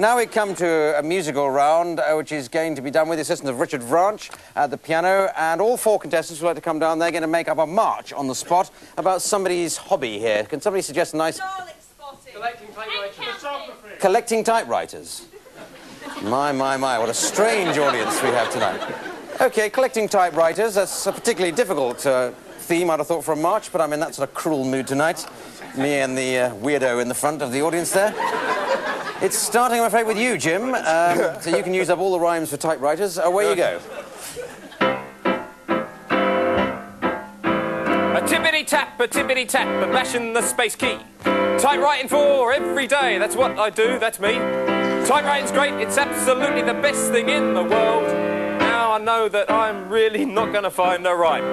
Now we come to a musical round, which is going to be done with the assistance of Richard Branch at the piano, and all four contestants would like to come down. They're going to make up a march on the spot about somebody's hobby here. Can somebody suggest a nice... Collecting typewriters. Collecting typewriters. My, what a strange audience we have tonight. OK, collecting typewriters. That's a particularly difficult theme, I'd have thought, for a march, but I'm in that sort of cruel mood tonight. Me and the weirdo in the front of the audience there. It's starting, I'm afraid, with you, Jim. So you can use up all the rhymes for typewriters. Away you go. A tippity-tap, a mashing the space key. Typewriting for every day, that's what I do, that's me. Typewriting's great, it's absolutely the best thing in the world. Now I know that I'm really not going to find a rhyme.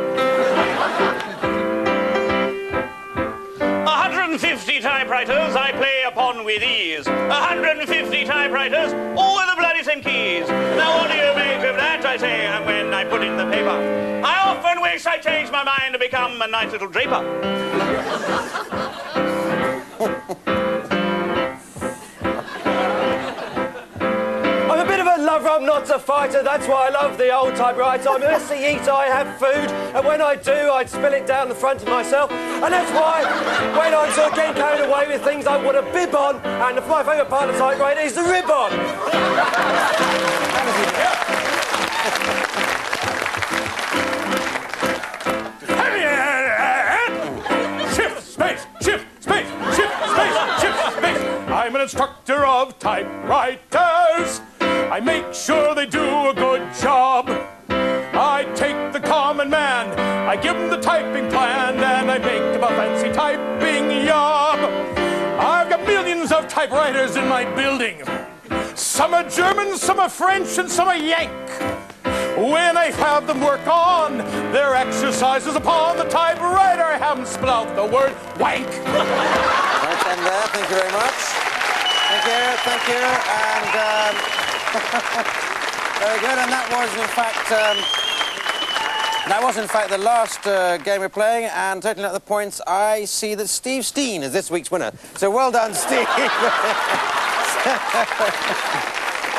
150 typewriters I play upon with ease. 150 typewriters, all with the bloody same keys. Now what do you make of that, I say, and when I put in the paper? I often wish I changed my mind to become a nice little draper. I'm a bit of a lover, I'm not a fighter, that's why I love the old typewriter. I'm a messy eater, I have food, and when I do, I'd spill it down the front of myself. And that's why, when I'm sort of getting carried away with things, I want a bib on, and my favourite part of the typewriter is the ribbon. Shift, space, shift, space, shift, space, shift, space. I'm an instructor of typewriters. I make sure they do a good job. I take the common man, I give him the typing plan, and I make him a fancy typing job. I've got millions of typewriters in my building. Some are German, some are French, and some are Yank. When I have them work on their exercises upon the typewriter, I have them spell out the word wank. Right then there, thank you very much. Thank you, and... very good, and that was in fact the last game we're playing, and totaling up the points, I see that Steve Steen is this week's winner. So well done, Steve.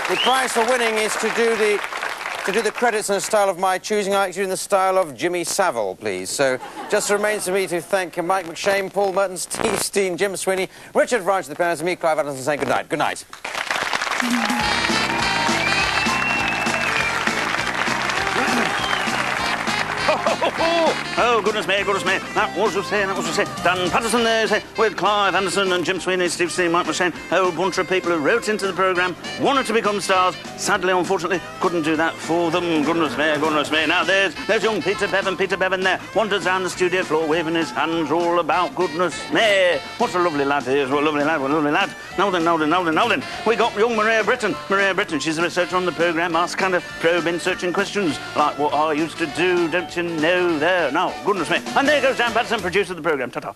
The prize for winning is to do the credits in a style of my choosing. I like to do in the style of Jimmy Saville, please. So just remains for me to thank Mike McShane, Paul Merton, Steve Steen, Jim Sweeney, Richard Branch at the piano, and me, Clive Anderson, saying good night. Good night. Oh, goodness me, that was to say, Dan Patterson there, say, with Clive Anderson and Jim Sweeney, Steve Steen, Mike McShane, a whole bunch of people who wrote into the programme, wanted to become stars, sadly, unfortunately, couldn't do that for them. Goodness me. Now, there's young Peter Bevan there, wanders down the studio floor, waving his hands all about. Goodness me, what a lovely lad he is, what a lovely lad. Now then, we got young Maria Britton, she's a researcher on the programme, asks kind of probing, searching questions, like what I used to do, don't you know there? Now, goodness me. And there goes Dan Patterson, producer of the programme. Ta-ta.